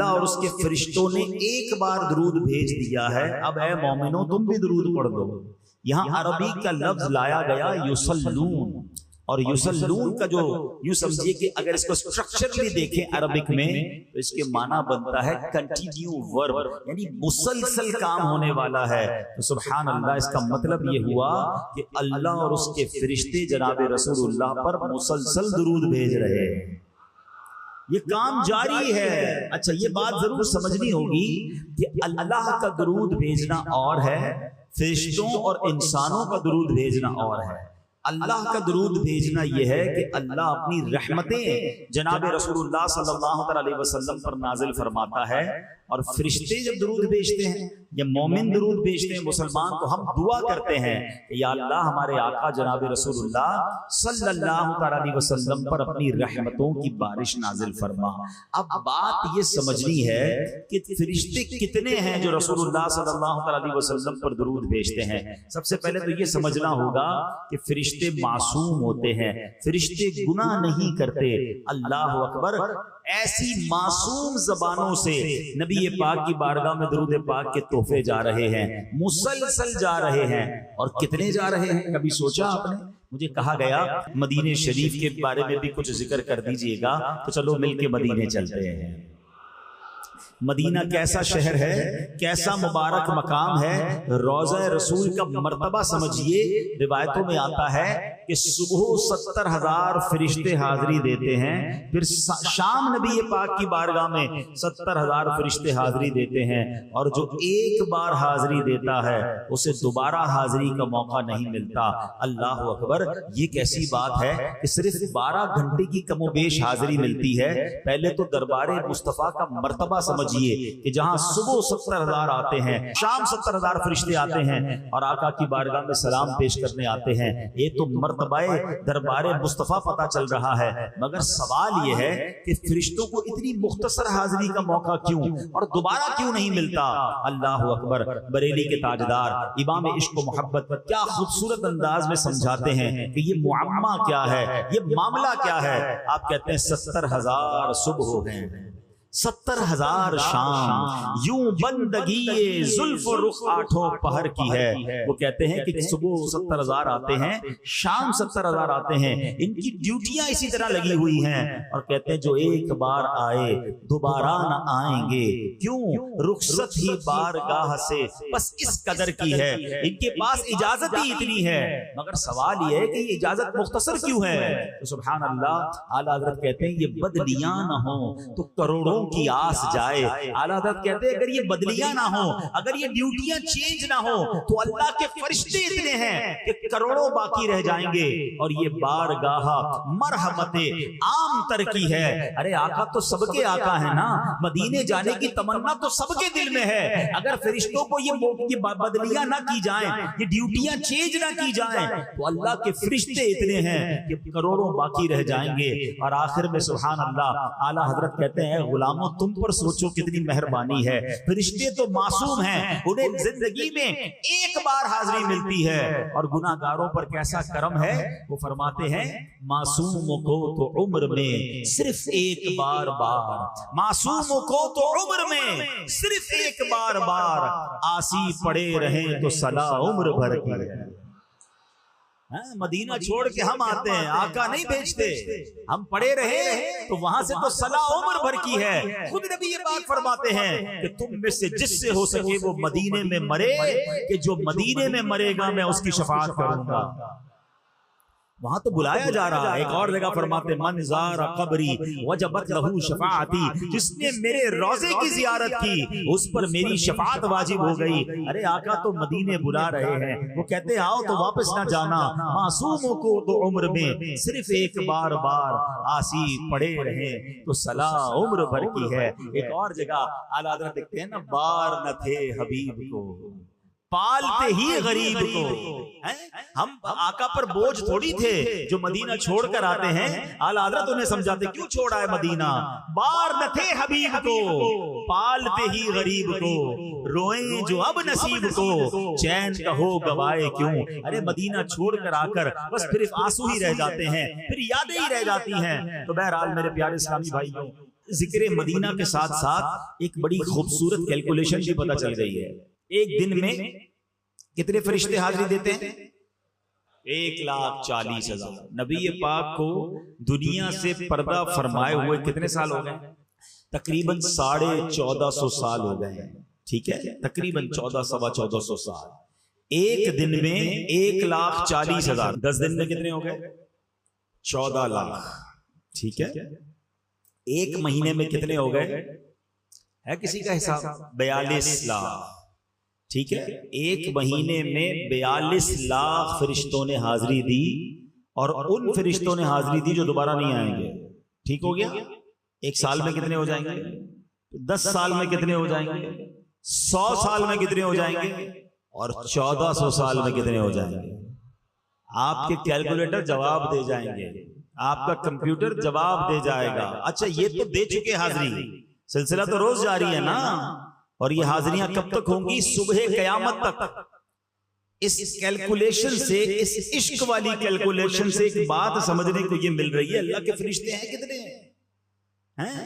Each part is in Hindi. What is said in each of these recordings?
और उसके फरिश्तों ने एक बार दरूद भेज दिया है, अब ऐ मोमिनो तुम भी दरूद पढ़ दो। यहाँ अरबी का लफ्ज लाया गया युसल्लून, और युसल्लून का जो यूं समझिए कि अगर इसको स्ट्रक्चरली देखें अरबिक में तो इसके माना बनता है कंटिन्यू वर्ब, यानी मुसलसल काम होने वाला है। तो सुभान अल्लाह, इसका मतलब ये हुआ कि अल्लाह और उसके फरिश्ते जनाब रसूलुल्लाह पर मुसलसल दरूद भेज रहे हैं, ये काम जारी है। अच्छा, ये बात जरूर समझनी होगी कि अल्लाह का दरूद भेजना और है, फरिश्तों और इंसानों का दरूद भेजना और है। अल्लाह का दरूद भेजना यह है कि अल्लाह अपनी रहमतें जनाब रसूलुल्लाह सल्लल्लाहु अलैहि वसल्लम पर नाजिल फरमाता है, और फरिश्ते जब दरूद भेजते हैं या मोमिन दरूद भेजते हैं मुसलमान, तो हम दुआ करते हैं कि या अल्लाह हमारे आका जनाब रसूलुल्लाह सल्लल्लाहु अलैहि वसल्लम पर अपनी रहमतों की बारिश नाजिल फरमा। अब बात ये समझनी है कि फरिश्ते कितने हैं जो रसूलुल्लाह सल्लल्लाहु अलैहि वसल्लम पर दरूद भेजते हैं। सबसे पहले तो ये समझना होगा कि फरिश्ते मासूम होते हैं, फरिश्ते गुनाह नहीं करते। अल्लाह अकबर, ऐसी मासूम जबानों से नबी पाक की बारगाह में दरूद पाक के तोहफे जा रहे हैं, मुसलसल जा रहे हैं। और कितने जा रहे हैं, कभी सोचा आपने? मुझे कहा गया मदीने शरीफ के बारे में भी कुछ जिक्र कर दीजिएगा, तो चलो मिलके मदीने चलते हैं। मदीना कैसा शहर है, कैसा मुबारक मकाम है, रोज़ा रसूल का मर्तबा समझिए। रिवायतों में आता है कि सुबह 70,000 फरिश्ते हाजिरी देते हैं, फिर शाम नबी पाक की बारगाह में 70,000 फरिश्ते हाजिरी देते हैं, और जो एक बार हाजिरी देता है उसे दोबारा हाजिरी का मौका नहीं मिलता। अल्लाह अकबर, ये कैसी बात है कि सिर्फ 12 घंटे की कमोबेश हाजिरी मिलती है। पहले तो दरबारे मुस्तफ़ा का मर्तबा समझिए कि जहां सुबह 70,000 आते हैं, शाम 70,000 फरिश्ते आते हैं और आका की बारगाह में सलाम पेश करने आते हैं। ये तो मर्तबाए दरबारे मुस्तफ़ा पता चल रहा है, मगर सवाल ये है कि फरिश्तों को इतनी मुख्तसर हाजिरी का मौका क्यों और दोबारा क्यों नहीं मिलता? अल्लाह अकबर, बरेली के ताजदार इमाम इश्क मोहब्बत क्या खूबसूरत अंदाज में समझाते हैं कि ये मुअम्मा क्या है, ये मामला क्या है। आप कहते हैं 70,000 सुबह हैं, 70,000 शाम, यूं बंदगी ये जुल्फ रुख आठों पहर की है। वो कहते हैं कि सुबह 70,000 आते हैं, शाम 70,000 आते हैं, इनकी ड्यूटियां इसी तरह लगी हुई हैं, और कहते हैं जो एक बार आए दोबारा न आएंगे, क्यों? रुखसत ही बारगाह से बस इस कदर की है, इनके पास इजाजत ही इतनी है। मगर सवाल ये है कि ये इजाजत मुख्तसर क्यों है? तो सुभान अल्लाह, आला हज़रत कहते हैं ये बदलियां न हो तो करोड़ों की आस जाए। आला हज़रत कहते हैं अगर ये बदलियां ना हो, अगर ये ड्यूटियां चेंज ना हो, तो अल्लाह के फरिश्ते इतने हैं कि करोड़ों बाकी रह जाएंगे, और ये बारगाह मरहमते आम तर की है। अरे आका तो सबके आका है ना, मदीने जाने की तमन्ना तो सबके दिल में है। अगर फरिश्तों को ये बदलियां ना की जाए, ये ड्यूटियां चेंज ना की जाए, तो अल्लाह के फरिश्ते इतने हैं कि करोड़ों बाकी रह जाएंगे। और आखिर में सुभान अल्लाह, आला हज़रत कहते हैं गुलामों तुम पर सोचो कितनी मेहरबानी है, फरिश्ते तो मासूम हैं, उन्हें जिंदगी में एक बार हाजिरी मिलती है, और गुनाहगारों पर कैसा करम है। वो फरमाते हैं मासूम को तो उम्र में सिर्फ एक बार, मासूम को तो उम्र में सिर्फ एक बार आसी पड़े रहे तो सला उम्र भर की है। मदीना छोड़ के हम आते हैं, आका नहीं भेजते, हम पड़े रहे तो वहां से तो सला उम्र भर की है। खुद नबी ये बात फरमाते हैं कि तुम में से जिससे हो सके वो मदीने में मरे, कि जो मदीने में मरेगा मैं उसकी शफाअत करूंगा। वहां तो बुलाया जा रहा है। एक और जगह फरमाते मन ज़ारा क़ब्री वजबत लहू शफाअती, जिसने मेरे रोजे की जियारत की उस पर मेरी शफाअत वाजिब हो गई। अरे आका तो मदीने बुला रहे हैं, वो कहते आओ तो वापस ना जाना, मासूमों को तो उम्र में सिर्फ एक बार आसी पड़े रहे तो सला उम्र भर की है। एक और जगह आला हज़रत देखते हैं ना, बार न थे हबीब को पालते ही गरीब को। हम आका पर बोझ थोड़ी थे जो मदीना छोड़कर आते हैं। आला हज़रत उन्हें समझाते क्यों छोड़ा है मदीना, बार न थे हबीब को पालते ही गरीब को, रोए जो अब नसीब को चैन का हो गवाए क्यों। अरे मदीना छोड़कर आकर बस फिर आंसू ही रह जाते हैं, फिर यादें ही रह जाती हैं। तो बहरहाल मेरे प्यारे इस्लामी भाइयों, जिक्र मदीना के साथ साथ एक बड़ी खूबसूरत कैलकुलेशन भी पता चल गई है। एक दिन में कितने फरिश्ते हाजिरी देते हैं? 1,40,000। नबी पाक को दुनिया से पर्दा फरमाए हुए कितने साल हो गए? तकरीबन 1450 साल हो गए हैं। ठीक है, तकरीबन 1400-1450 साल। एक दिन में 1,40,000, 10 दिन में कितने हो गए? 14 लाख। ठीक है, एक महीने में कितने हो गए? है किसी का हिसाब? 42 लाख। ठीक है, एक महीने में 42 लाख फरिश्तों ने हाजिरी दी, और उन फरिश्तों ने हाजिरी दी जो दोबारा नहीं आएंगे। ठीक हो गया? एक साल में कितने हो जाएंगे? 10 साल में कितने हो जाएंगे? 100 साल में कितने हो जाएंगे? और 1400 साल में कितने हो जाएंगे? आपके कैलकुलेटर जवाब दे जाएंगे, आपका कंप्यूटर जवाब दे जाएगा। अच्छा, ये तो दे चुके हाजिरी, सिलसिला तो रोज जारी है ना। और ये हाजिरियां कब तक होंगी? सुबह क़यामत तक। इस कैलकुलेशन से, इस इश्क वाली कैलकुलेशन से एक बात समझने को ये मिल रही है, अल्लाह के फरिश्ते हैं कितने हैं?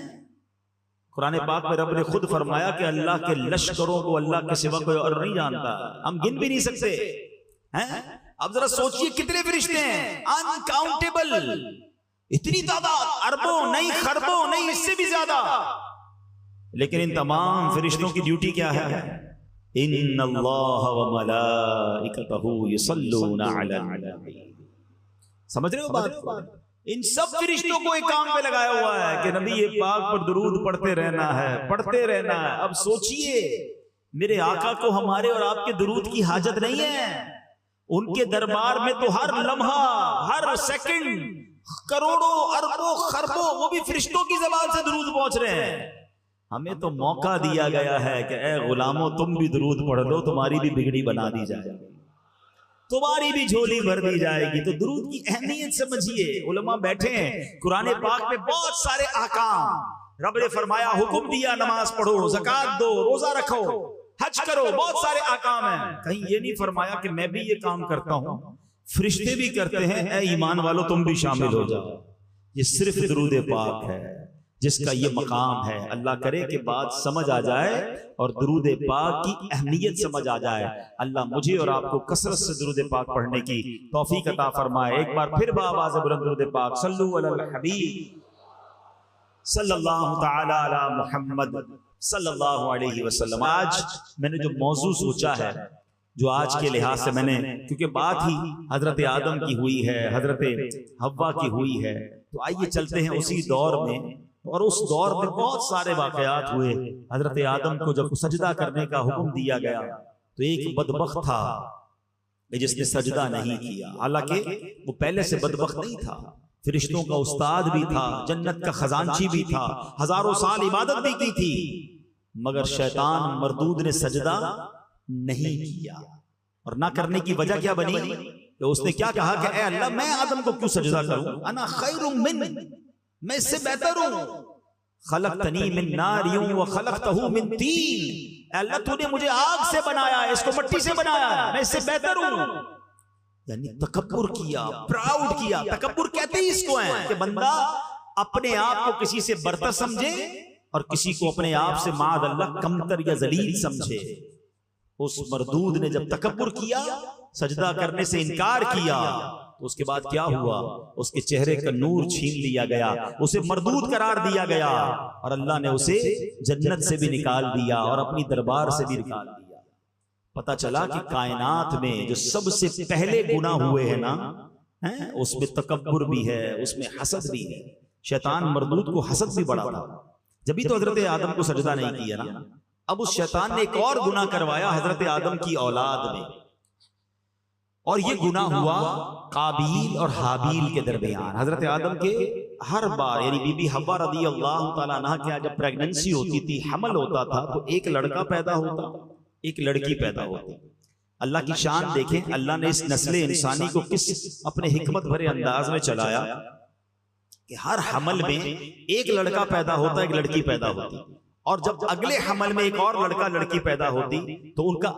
कुरान पाक में रब ने खुद फरमाया कि अल्लाह के लश्करों को अल्लाह के सिवा कोई और नहीं जानता, हम गिन भी नहीं सकते हैं। अब जरा सोचिए कितने फरिश्ते हैं, अनकाउंटेबल। इतनी तादाद, अरबों नहीं, खरबों नहीं, इससे भी ज्यादा। लेकिन इन तमाम फरिश्तों की ड्यूटी क्या है? इन्नल्लाह व मलाइकतहू युसल्लूना अला नबी। समझ रहे हो बात? इन सब फरिश्तों को एक काम पे लगाया हुआ है कि नबी ये पाक पर दुरूद पढ़ते रहना है, पढ़ते रहना है। अब सोचिए, मेरे आका को हमारे और आपके दुरूद की हाजत नहीं है। उनके दरबार में तो हर लम्हा, हर सेकंड, करोड़ों, अरबों, खरबों, वो भी फरिश्तों की ज़बान से दुरूद पहुंच रहे हैं। हमें तो मौका दिया गया है कि ए गुलामों, तुम भी दुरूद पढ़ लो, तुम्हारी भी बिगड़ी बना दी जाएगी, तुम्हारी भी झोली भर दी जाएगी। तो दुरूद की अहमियत समझिए। उलमा बैठे हैं, कुरान पाक में बहुत सारे अहकाम रब ने फरमाया, हुक्म दिया नमाज पढ़ो, ज़कात दो, रोजा रखो, हज करो, बहुत सारे अहकाम हैं। कहीं ये नहीं फरमाया कि मैं भी ये काम करता हूं, फरिश्ते भी करते हैं, ए ईमान वालों तुम भी शामिल हो जाओ। ये सिर्फ दुरूद पाक है जिसका ये मकाम है। अल्लाह करे कि बात समझ आ जाए और दुरूद पाक की अहमियत समझ आ जाए। अल्लाह मुझे और आपको कसरत से दुरूद पाक पढ़ने की तौफीक अता फरमाए। एक बार फिर बावाज़ बुलंद दुरूद पाक सल्लु अलल हबीब सल्लल्लाहु तआला अला मुहम्मद सल्लल्लाहु अलैहि वसल्लम। आज मैंने जो मौजू सोचा है, जो आज के लिहाज से मैंने, क्योंकि बात ही हजरत आदम की हुई है, हजरत हव्वा की हुई है, तो आइए चलते हैं उसी दौर में। और उस दौर में बहुत सारे वाकयात हुए। हजरत आदम को जब सजदा करने का हुक्म दिया गया तो एक बदबख्त था जिसने सजदा नहीं किया। हालांकि वो पहले से बदबख्त नहीं था, फरिश्तों का उस्ताद भी था, जन्नत का खजांची भी था, हजारों साल इबादत भी की थी, मगर शैतान मरदूद ने सजदा नहीं किया। और ना करने की वजह क्या बनी? तो उसने क्या कहा कि ऐ अल्लाह, मैं आदम को क्यों सजदा करूं? अना खैरुम मिन, मैं इससे बेहतर हूं। खलक़तनी मिन नारिय्युन व खलक़तहू मिन तीन। अल्लाह तूने मुझे आग से बनाया है, इसको मिट्टी से बनाया है, मैं इससे बेहतर हूं। यानी तकब्बुर किया, प्राउड किया। तकब्बुर कहते ही इसको है कि बंदा अपने आप को किसी से बरतर समझे और किसी को अपने आप से माद अल्लाह कमतर या जलील समझे। उस मरदूद ने जब तकब्बुर किया, सजदा करने से इनकार किया, तो उसके बाद क्या हुआ? उसके चेहरे का नूर छीन लिया गया, उसे मरदूद करार दिया गया, और अल्लाह ने उसे जन्नत से भी निकाल दिया और अपनी दरबार से भी निकाल दिया। पता चला कि कायनात में जो सबसे पहले गुनाह हुए हैं ना, उसमें तकब्बुर भी है, उसमें हसद भी है। शैतान मरदूद को हसद भी बड़ा था, जब भी तो हजरत आदम को सजदा नहीं किया ना। अब उस शैतान ने एक और गुनाह करवाया हजरत आदम की औलाद में, और ये गुनाह हुआ काबील और हाबील के दरमियान। हजरत आदम के हर बार, यानी बीबी हव्वा रज़ी अल्लाह तआला अन्हा के जब प्रेगनेंसी होती थी, हमल होता था, तो एक लड़का पैदा होता, एक लड़की पैदा होती। अल्लाह की शान देखें, अल्लाह ने इस नस्ल इंसानी को किस अपने हिकमत भरे अंदाज में चलाया कि हर हमल में एक लड़का पैदा होता, एक लड़की पैदा होती, और जब अगले हमल में एक और लड़का लड़की पैदा होती, तो उनका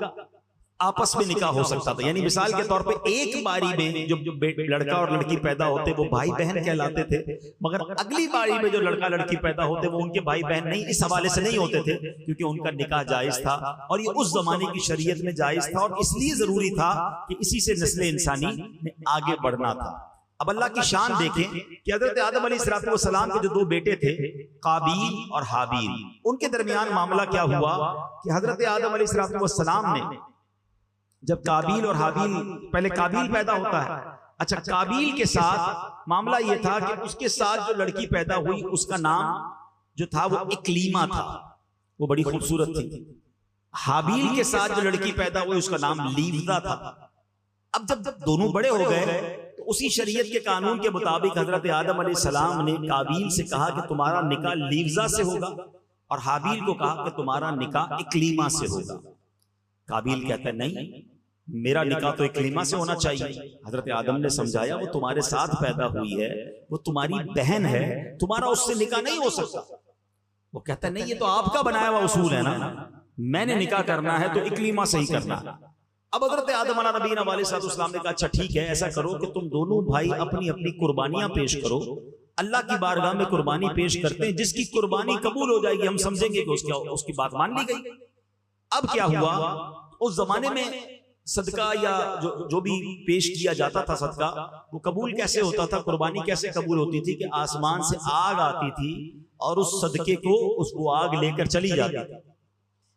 आपस में निकाह हो सकता था। यानी मिसाल के तौर पे एक बारी में जो लड़का और लड़की पैदा होते वो भाई बहन कहलाते थे, मगर अगली बारी में जो लड़का लड़की पैदा होते वो उनके भाई बहन नहीं, इस हवाले से नहीं होते थे क्योंकि उनका निकाह जायज था और ये उस जमाने की शरीयत में जायज था और इसलिए जरूरी था कि इसी से नस्ल इंसानी ने आगे बढ़ना था। अब अल्लाह की शान देखें कि हजरत आदम अलैहिस्सलाम के जो दो बेटे थे काबील और हाबील, उनके दरमियान मामला क्या हुआ कि हजरत आदम अलैहिस्सलाम ने जब काबील और हाबील, पहले काबील पैदा होता है, अच्छा काबील के साथ मामला यह था कि उसके साथ जो लड़की पैदा हुई उसका नाम जो था वो इकलीमा था, वो बड़ी खूबसूरत थी। हाबील के साथ जो लड़की पैदा हुई उसका नाम लीवजा था। अब जब दोनों बड़े हो गए तो उसी शरीयत के कानून के मुताबिक हजरत आदम अलैहिस्सलाम ने काबील से कहा कि तुम्हारा निकाह लीवजा से होगा और हाबील को कहा कि तुम्हारा निकाह इकलीमा से होगा। काबील कहता है नहीं, मेरा निकाह तो इकलीमा से होना चाहिए। हजरत आदम ने समझाया वो तुम्हारे साथ पैदा हुई है, वो तुम्हारी बहन है, तुम्हारा उससे निकाह नहीं हो सकता। वो कहता नहीं, ये तो आपका बनाया हुआ उसूल है ना, मैंने निकाह करना है तो इकलीमा से ही करना। अब हजरत आदम अलैहिस्सलाम ने कहा अच्छा ठीक है, ऐसा करो कि तुम दोनों भाई अपनी अपनी कुर्बानियां पेश करो, अल्लाह की बारगाह में कुर्बानी पेश करते हैं, जिसकी कुर्बानी कबूल हो जाएगी हम समझेंगे कि उसकी बात मान ली गई। अब क्या हुआ, उस जमाने में सदका या जो भी पेश किया जाता था सदका, वो कबूल कैसे होता था, कुर्बानी कैसे कबूल होती थी कि आसमान से आग आती थी और उस सदके को उसको आग लेकर चली जाती थी।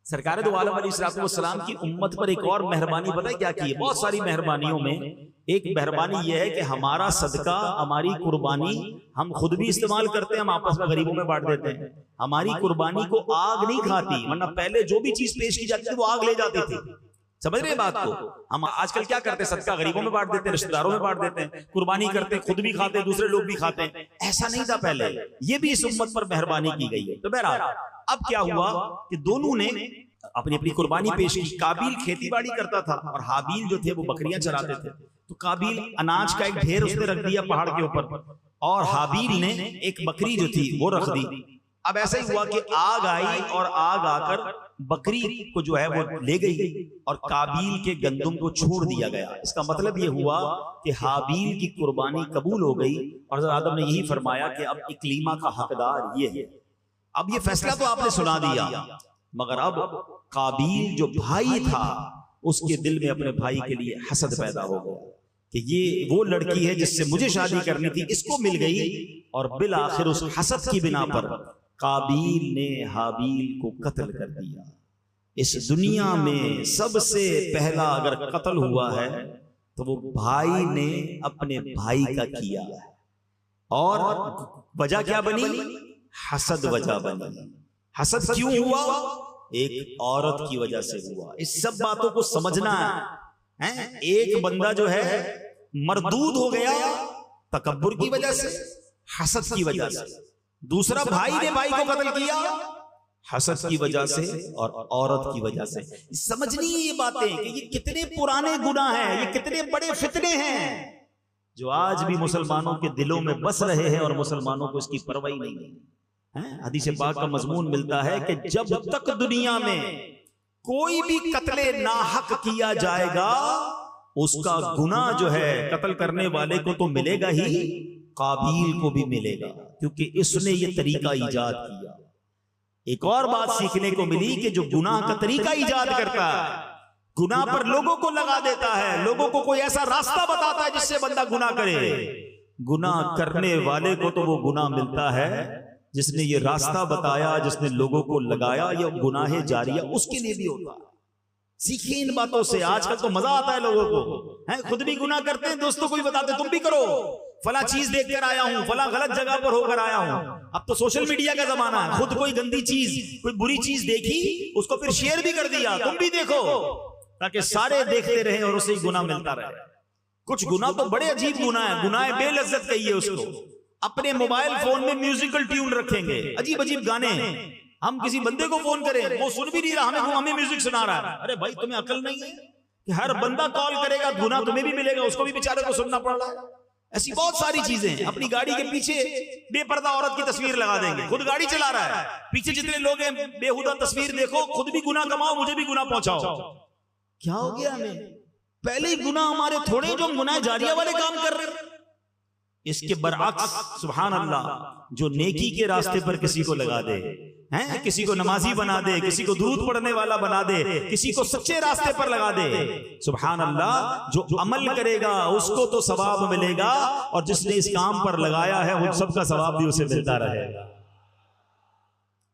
सरकार दो आलम अलैहिस्सलाम की उम्मत पर एक और मेहरबानी पता है क्या की है? बहुत सारी मेहरबानियों में एक मेहरबानी यह है कि हमारा सदका, हमारी कुर्बानी हम खुद भी इस्तेमाल करते हैं, हम आपस में गरीबों में बांट देते हैं। हमारी कुर्बानी को आग नहीं खाती, वरना पहले जो भी चीज पेश की जाती थी वो आग ले जाती थी। समझ रहे हैं बात को? हम आजकल क्या करते हैं, सदका गरीबों में बांट देते हैं, रिश्तेदारों में बांट देते हैं, कुर्बानी करते हैं, खुद भी खाते हैं, दूसरे लोग भी खाते हैं। ऐसा नहीं था पहले, ये भी इस उम्मत पर मेहरबानी की गई है। तो बहरहाल अब क्या हुआ कि दोनों ने अपनी अपनी कुर्बानी पेश की। काबील खेतीबाड़ी करता था और हाबील जो थे वो बकरियां चराते थे। तो काबील अनाज का एक ढेर उसने रख दिया पहाड़ के ऊपर और हाबील ने एक बकरी जो थी वो रख दी। अब ऐसा ही हुआ कि आग आई और आग आकर बकरी को जो है वो ले गई और काबील के गंदम को छोड़ दिया गया। इसका मतलब ये हुआ कि हाबील की कुर्बानी कबूल हो गई और हज़रत आदम ने यही फरमाया कि अब इकलीमा का हकदार ये है। अब ये फैसला तो आपने सुना दिया, मगर अब काबील जो भाई था उसके दिल में अपने भाई के लिए हसद पैदा हो गया कि ये वो लड़की है जिससे मुझे शादी करनी थी, इसको मिल गई। और बिल आखिर उस हसद की बिना पर काबील ने हाबील को कत्ल कर दिया। इस दुनिया में सबसे पहला अगर कत्ल हुआ है तो वो भाई ने अपने भाई का किया है। और वजह क्या बनी? हसद वजह बनी। हसद क्यों हुआ? एक औरत की वजह से हुआ। इस सब बातों को समझना है। एक बंदा जो है मरदूद हो गया तकब्बुर की वजह से, हसद की वजह से। दूसरा भाई ने भाई को कत्ल किया हसद की वजह से और औरत की वजह से। समझनी है ये बातें कि ये कितने पुराने गुनाह हैं, ये कितने बड़े फितने हैं जो आज भी मुसलमानों के दिलों में बस रहे हैं और मुसलमानों को इसकी परवाह नहीं है। हदीस पाक का मजमून मिलता है कि जब तक दुनिया में कोई भी कत्ले नाहक किया जाएगा उसका गुनाह जो है कत्ल करने वाले को तो मिलेगा ही, काबील को भी मिलेगा, क्योंकि इसने ये तरीका इजाद किया। एक और बात सीखने को मिली कि जो गुनाह का तरीका इजाद करता है, गुनाह पर लोगों को लगा देता है, लोगों को कोई ऐसा रास्ता बताता है जिससे बंदा गुनाह करे, गुनाह करने वाले को तो वो गुनाह मिलता है जिसने ये रास्ता बताया, जिसने लोगों को लगाया। या गुनाह जारिया उसके लिए भी होता है। सीखिए इन बातों से। आजकल तो मजा आता है लोगों को, हैं खुद भी गुनाह करते हैं, दोस्तों को भी बताते तुम भी करो, फला चीज देख कर आया हूं, फला गलत जगह पर होकर आया हूं। अब तो सोशल मीडिया का जमाना है, खुद कोई गंदी चीज, कोई बुरी चीज देखी उसको फिर शेयर भी कर दिया, तुम भी देखो, ताकि सारे देखते रहे और उसे गुनाह मिलता रहे। कुछ गुनाह तो बड़े अजीब गुनाह है, गुनाह बेलज्जत कहिए उसको। अपने मोबाइल फोन में म्यूजिकल ट्यून रखेंगे, अजीब अजीब गाने। हम किसी बंदे को फोन करें, वो सुन भी नहीं रहा, हमें म्यूजिक सुना रहा है। अरे भाई तुम्हें अकल नहीं है कि हर बंदा कॉल करेगा, गुनाह तुम्हें भी मिलेगा, उसको भी बेचारे को सुनना पड़ रहा है। ऐसी बहुत सारी चीजें। अपनी गाड़ी के पीछे बेपर्दा औरत की तस्वीर लगा देंगे, खुद गाड़ी चला रहा है, पीछे जितने लोग हैं बेहुदा तस्वीर देखो, खुद भी गुनाह कमाओ, मुझे भी गुनाह पहुंचाओ। क्या हो गया हमें? पहले ही गुनाह हमारे थोड़े जो हम गुनाह जारिया वाले काम कर रहे हैं। इसके बरअक्स सुभान अल्लाह, जो नेकी के रास्ते पर किसी को लगा दे, हैं, किसी को नमाजी बना दे, किसी को दुरूद पढ़ने वाला बना दे, किसी को सच्चे रास्ते पर लगा दे, सुभान अल्लाह, जो अमल करेगा उसको तो सवाब मिलेगा, और जिसने इस काम पर लगाया है उन सबका सवाब भी उसे मिलता रहेगा।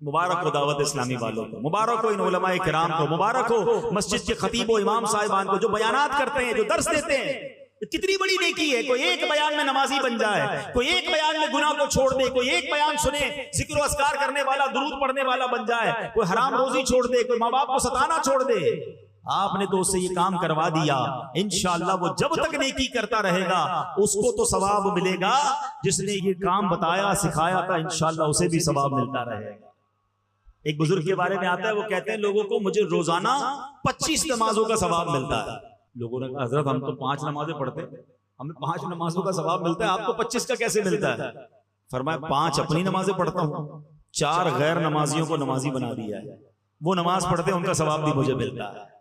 मुबारक हो दावत इस्लामी वालों को, मुबारक हो इन उलमाए किराम को, मुबारक हो मस्जिद के खतीब व इमाम साहिबान को जो बयानात करते हैं, जो दर्स देते हैं। कितनी बड़ी नेकी है, कोई एक बयान में नमाजी बन जाए, कोई एक बयान में गुनाह को छोड़ दे, कोई एक बयान सुने जिक्र अस्कार करने वाला, दुरूद पढ़ने वाला बन जाए, कोई हराम रोजी छोड़ दे, कोई माँ बाप को सताना छोड़ दे। आपने तो उससे ये काम करवा दिया, इंशाअल्लाह वो जब तक नेकी करता रहेगा उसको तो सवाब मिलेगा, जिसने ये काम बताया सिखाया था इंशाअल्लाह उसे भी सवाब मिलता रहेगा। एक बुजुर्ग के बारे में आता है, वो कहते हैं लोगों को मुझे रोजाना 25 नमाजों का सवाब मिलता है। लोगों ने कहा हजरत हम तो 5 नमाजें पढ़ते हैं, हमें 5 नमाजों का सवाब मिलता है, आपको 25 का कैसे मिलता है? फरमाया 5 अपनी नमाजें पढ़ता हूँ, 4 गैर नमाजियों को नमाजी बना दिया है, वो नमाज पढ़ते हैं, उनका सवाब भी मुझे मिलता है।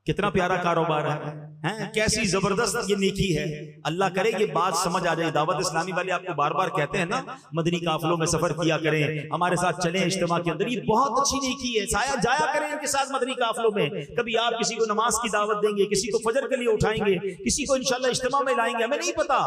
कितना प्यारा कारोबार है, कैसी जबरदस्त ये नेकी है। अल्लाह करे ये बात समझ आ जाए। दावत इस्लामी वाले आपको बार बार कहते हैं ना, मदनी काफिलों में सफर किया करें, हमारे साथ चलें इज्तिमा के अंदर, ये बहुत अच्छी नेकी है। जाया करें इनके साथ मदनी काफिलों में। कभी आप किसी को नमाज की दावत देंगे, किसी को फजर के लिए उठाएंगे, किसी को इंशाल्लाह इज्तिमा में लाएंगे, हमें नहीं पता,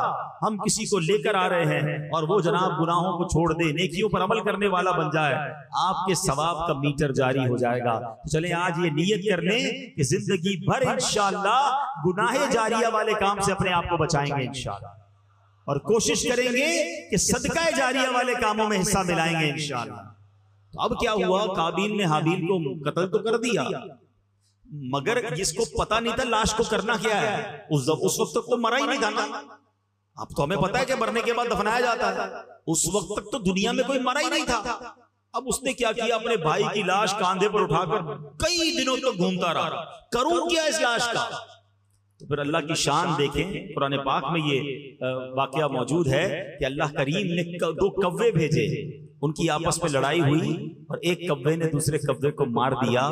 हम किसी को लेकर आ रहे हैं, और वो जनाब गुनाहों को छोड़ दे, नेकियों पर अमल करने वाला बन जाए, आपके सवाब का मीटर जारी हो जाएगा। तो चले आज ये नियत कर लें कि जिंदगी भर इंशाअल्लाह गुनाहे जारिया वाले काम से अपने आप को बचाएंगे इंशाअल्लाह, और कोशिश करेंगे कि सदका जारिया वाले कामों में हिस्सा मिलाएंगे इंशाअल्लाह। तो अब क्या हुआ, काबिल ने हाबिल को कत्ल तो कर दिया, मगर जिसको पता नहीं था लाश को करना क्या है, उस वक्त तक तो मरा ही नहीं था ना। अब तो हमें पता है कि मरने के बाद दफनाया जाता है, उस वक्त तक तो दुनिया में कोई मरा ही नहीं था। अब उसने क्या किया, अपने भाई की लाश कांधे पर उठाकर कई दिनों तक घूमता रहा, करूं क्या इस लाश का। तो फिर अल्लाह की शान देखें, कुरान पाक में ये वाकया मौजूद है कि अल्लाह करीम ने 2 कव्वे भेजे, उनकी आपस में लड़ाई हुई और एक कव्वे ने दूसरे कव्वे को मार दिया।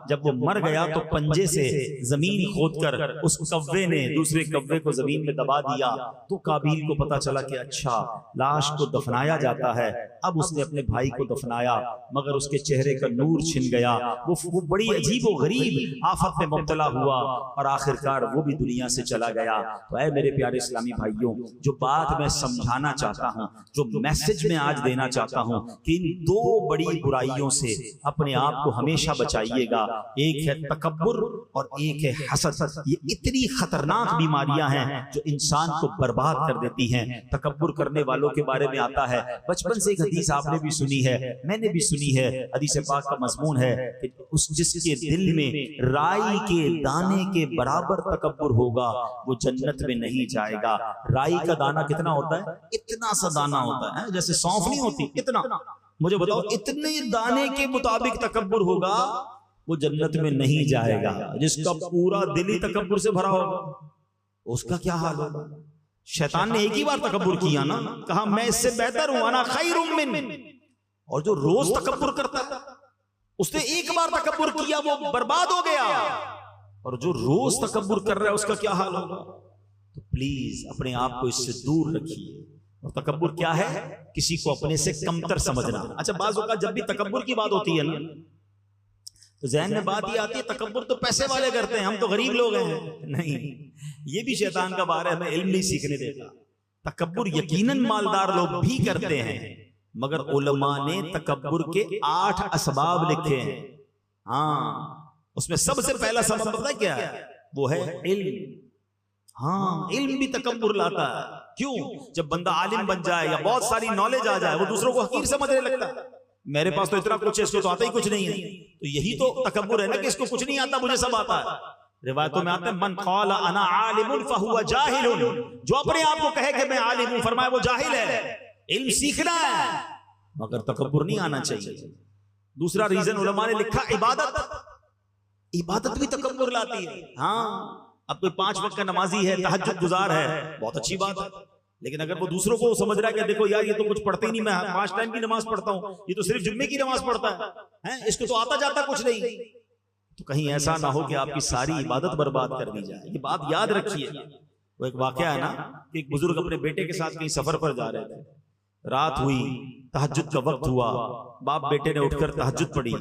जब वो मर गया तो पंजे से जमीन खोदकर उस कव्वे ने दूसरे कव्वे को जमीन में दबा दिया। तो काबिल को पता चला कि अच्छा लाश को दफनाया जाता है। अब उसने अपने भाई को दफनाया, मगर उसके चेहरे का नूर छिन गया, वो बड़ी अजीब व गरीब आफत में मुब्तला हुआ और आखिरकार वो भी दुनिया से चला गया। तो ऐ मेरे प्यारे इस्लामी भाइयों, जो बात मैं समझाना चाहता हूँ, जो मैसेज मैं आज देना चाहता हूँ कि इन 2 बड़ी बुराइयों से अपने आप को हमेशा बचाइएगा। एक है तकब्बुर और एक है हसद। ये इतनी खतरनाक बीमारियां हैं जो इंसान को बर्बाद कर देती हैं। तकब्बुर करने वालों के बारे में आता है, बचपन से एक हदीस आपने भी सुनी है, मैंने भी सुनी है। हदीस पाक का मजमून है कि जिसके दिल में राई के दाने के बराबर तकब्बुर होगा वो जन्नत में नहीं जाएगा। राई का दाना कितना होता है? इतना सा दाना होता है, जैसे सौंफ नहीं होती, इतना। मुझे बताओ, इतने दाने के मुताबिक तकब्बुर होगा वो जन्नत में नहीं जाएगा। जिसका पूरा दिल ही तकब्बुर से भरा होगा उसका क्या हाल होगा? शैतान ने एक ही बार तकब्बुर किया ना, कहा मैं इससे बेहतर हूं, अना खैरुम मिन। और जो रोज तकब्बुर करता है, उसने एक बार तकब्बुर किया वो बर्बाद हो गया, और जो रोज तकब्बुर कर रहा है उसका क्या हाल होगा? तो प्लीज अपने आप को इससे दूर रखिए। और तकब्बुर क्या है? किसी को अपने से कमतर समझना। अच्छा, बाज़ औक़ात जब भी तकब्बुर की बात होती है ना, तो ज़हन में बात ये आती है तकब्बुर तो पैसे वाले करते हैं, हम तो गरीब लोग हैं। नहीं, ये भी शैतान का वार है, हमें इल्म नहीं सीखने देता। तकब्बुर यकीनन मालदार लोग भी करते हैं, मगर उलमा ने तकब्बुर के 8 असबाब लिखे हैं। हाँ, उसमें सबसे पहला सबब पता है क्या है? वो है इल्म। हाँ, इल्म भी तकब्बुर लाता है। क्यों? जब बंदा आलिम बन जाए या बहुत सारी नॉलेज आ जाए, वो दूसरों को हकीर समझने लगता है। मेरे पास तो इतना कुछ है, इसको तो आता ही कुछ नहीं है। तो यही तो तकब्बुर है ना, कि इसको कुछ नहीं आता, मुझे सब आता है। रिवायतों में आता है मन क़ाला अना आलिमुन फहुवा जाहिलुन, जो अपने आप को कहे कि मैं आलिम हूं, फरमाया वो जाहिल है। इल्म सीखना है, मगर तकब्बुर नहीं आना चाहिए। दूसरा रीजन उलमा ने लिखा इबादत। इबादत भी तकब्बुर लाती है। हाँ, अब कोई 5 वक्त का नमाजी है, तहज्जुद गुजार है, बहुत अच्छी बात है, लेकिन अगर वो दूसरों को समझ रहा है कि देखो यार ये तो कुछ पढ़ते ही नहीं, मैं 5 टाइम की नमाज पढ़ता हूँ, ये तो सिर्फ जुम्मे की नमाज पढ़ता है, इसको तो आता जाता कुछ नहीं, तो कहीं ऐसा ना हो कि आपकी सारी इबादत बर्बाद कर दी जाए। ये बात याद रखिए। वो एक वाकया है ना कि एक बुजुर्ग अपने बेटे के साथ कहीं सफर पर जा रहे थे, रात हुई, तहज्जुद का वक्त हुआ, बाप बेटे ने उठकर तहज्जुद पढ़ी,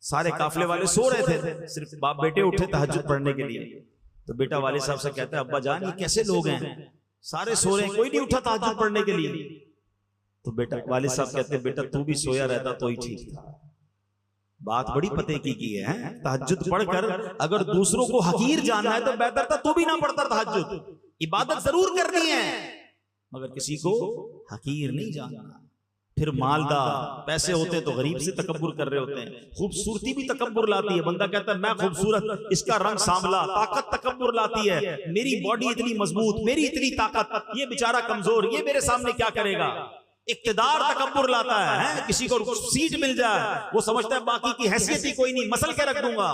सारे काफले वाले सो रहे थे, सिर्फ बाप बेटे उठे तहज्जुद पढ़ने के लिए। तो बेटा वाले साहब से कहता है, अब्बा जान ये कैसे लोग हैं, सारे सो रहे हैं, कोई नहीं उठा तहज्जुद पढ़ने के लिए। तो बेटा वाले साहब कहते हैं, बेटा तू भी सोया रहता तो ही ठीक था। बात बड़ी पते की है। तहज्जुद पढ़कर अगर दूसरों को हकीर जानना है तो बेहतर था तू भी ना पढ़ता तहज्जुद। इबादत जरूर करनी है मगर किसी को हकीर नहीं जानना। फिर मालदार पैसे होते तो गरीब से तकब्बुर कर रहे होते हैं। खूबसूरती भी तकब्बुर लाती है। बंदा कहता है मैं खूबसूरत, इसका रंग सांवला, ताकत तकब्बुर लाती है। मेरी बॉडी इतनी मजबूत, मेरी इतनी ताकत, ये बेचारा कमजोर, ये मेरे सामने क्या करेगा। इक्तदार तकब्बुर लाता है। किसी को सीट मिल जाए वो समझता है बाकी की हैसियत ही कोई नहीं, मसल के रख दूंगा।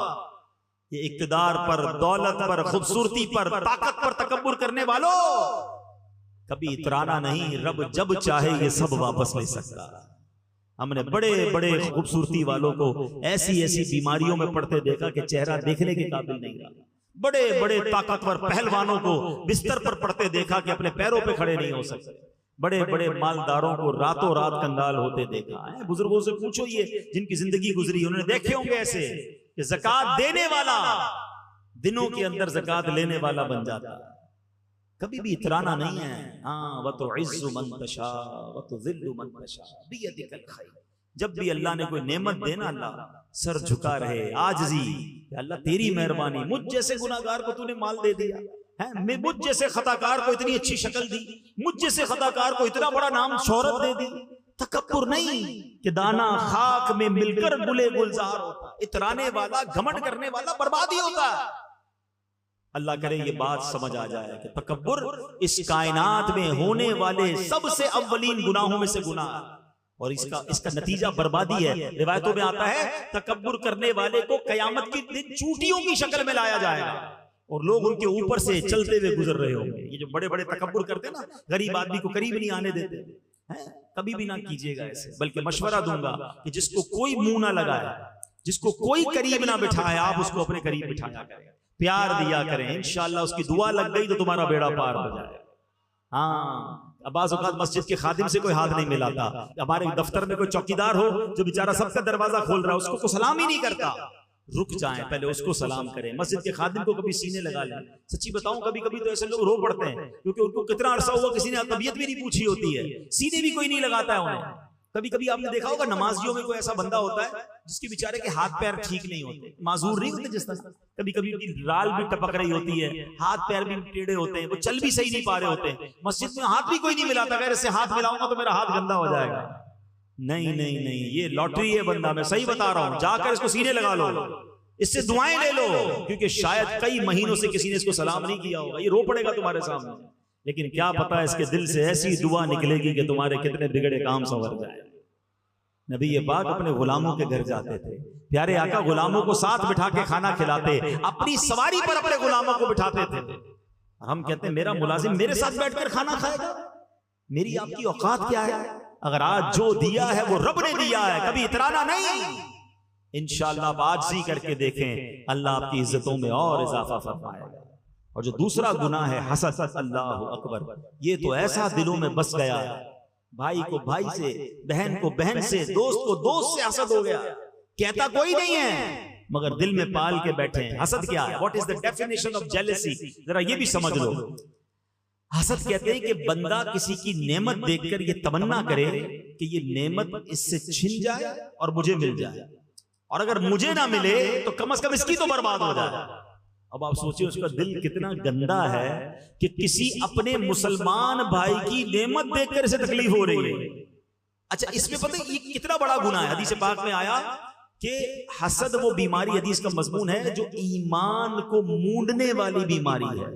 ये इक्तदार पर, दौलत पर, खूबसूरती पर, ताकत पर तकब्बुर करने वालों कभी इतराना नहीं। रब जब चाहे ये सब वापस ले सकता। हमने बड़े बड़े खूबसूरती वालों को ऐसी ऐसी बीमारियों में पड़ते देखा कि चेहरा देखने के काबिल नहीं रहा। बड़े बड़े ताकतवर पहलवानों को बिस्तर पर पड़ते देखा कि अपने पैरों पे खड़े नहीं हो सकते। बड़े बड़े मालदारों को रातों रात कंगाल होते देखा है। बुजुर्गों से पूछो ये जिनकी जिंदगी गुजरी, उन्होंने देखे होंगे ऐसे कि ज़कात देने वाला दिनों के अंदर ज़कात लेने वाला बन जाता। कभी भी इतराना नहीं है। हाँ, व तो इज़्ज़ु मन तशा व तो ज़िल्लु मन तशा बियदिकल खैर। जब भी अल्लाह ने कोई नेमत देना, अल्लाह सर झुका रहे, आजिज़ी, अल्लाह तेरी मेहरबानी, मुझ जैसे गुनाहगार को तूने माल दे दिया है, मैं मुझ जैसे खताकार को इतनी अच्छी शक्ल दी, मुझ जैसे खताकार को इतना बड़ा नाम शोहरत दे दी। तकब्बुर नहीं कि दाना खाक में मिलकर गुले गुलजार होता। इतराने वाला, घमंड करने वाला बर्बादी होता है। अल्लाह करे ये बात समझ आ जाए कि तकब्बुर इस कायनात में होने वाले सबसे अव्वलीन गुनाहों में से गुनाह, और इसका नतीजा बर्बादी है। रिवायतों में आता है तकब्बुर करने वाले को कयामत की दिन चूटियों की शक्ल में लाया जाएगा और लोग उनके ऊपर से चलते हुए गुजर रहे होंगे। ये जो बड़े बड़े तकब्बुर करते हैं ना, गरीब आदमी को करीब नहीं आने देते हैं, कभी भी ना कीजिएगा ऐसे। बल्कि मशवरा दूंगा कि जिसको कोई मुंह ना लगाए, जिसको कोई करीब ना बिठाए, आप उसको अपने करीब बिठाया करें, प्यार दिया करें। इंशाअल्लाह उसकी दुआ लग गई तो तुम्हारा बेड़ा पार हो जाए। हाँ, अब्बास औकात मस्जिद के खादिम से कोई हाथ नहीं मिलाता। हमारे दफ्तर में कोई चौकीदार हो जो बेचारा सबका दरवाजा खोल रहा है, उसको कोई सलाम ही नहीं करता। रुक जाएं, पहले उसको सलाम करें। मस्जिद के खादिम को कभी सीने लगा लें। सच्ची बताऊं, कभी कभी तो ऐसे लोग रो पड़ते हैं क्योंकि उनको कितना अरसा हुआ किसी ने तबीयत भी नहीं पूछी होती है, सीने भी कोई नहीं लगाता है उन्हें। कभी कभी आपने देखा होगा नमाजियों में कोई ऐसा बंदा होता है जिसके बेचारे के हाथ पैर ठीक नहीं होते, माजूर नहीं होते, जिस तरह कभी कभी राल भी टपक रही होती है, हाथ पैर भी टेढ़े होते हैं, वो चल भी सही नहीं पा रहे होते। मस्जिद में हाथ भी कोई नहीं मिलाता, अगर इससे हाथ मिलाऊंगा तो मेरा हाथ गंदा हो जाएगा। नहीं नहीं नहीं, ये लॉटरी है बंदा, मैं सही बता रहा हूं। जाकर इसको सीने लगा लो, इससे दुआएं ले लो, क्योंकि शायद कई महीनों से किसी ने इसको सलाम नहीं किया होगा। ये रो पड़ेगा तुम्हारे सामने, लेकिन क्या पता है इसके दिल से ऐसी दुआ निकलेगी कि तुम्हारे कितने बिगड़े काम संवर जाए। नबी ये पाक अपने गुलामों के घर जाते थे, प्यारे आका गुलामों को साथ बिठा के खाना खिलाते, अपनी सवारी पर अपने गुलामों को बिठाते थे। हम कहते हैं मेरा मुलाजिम मेरे साथ बैठकर खाना खाएगा, मेरी आपकी औकात क्या है? अगर आज जो दिया है वो रब ने दिया है, कभी इतराना नहीं। इंशाअल्लाह आप आजिज़ी करके देखें, अल्लाह आपकी इज्जतों में और इजाफा फरमाएगा। और जो दूसरा गुनाह है हसद, अल्लाह अकबर, ये तो ऐसा दिलों में बस गया, भाई को भाई से, बहन को बहन से, दोस्त को दोस्त से हसद हो गया। कहता कोई नहीं है मगर दिल में पाल के बैठे हैं। हसद क्या है? What is the definition of jealousy? जरा ये भी समझ लो। हसद कहते हैं कि बंदा किसी की नेमत देखकर ये तमन्ना करे कि ये नेमत इससे छिन जाए और मुझे मिल जाए, और अगर मुझे ना मिले तो कम से कम इसकी तो बर्बाद हो जाए। अब आप सोचिए उसका दिल कितना गंदा है कि किसी अपने मुसलमान भाई की नेमत देखकर इसे तकलीफ हो रही है। अच्छा, इसमें पता है ये कितना बड़ा गुनाह है। हदीस पाक में आया कि हसद वो बीमारी, हदीस का मजमून है, जो ईमान को मूंडने वाली बीमारी है।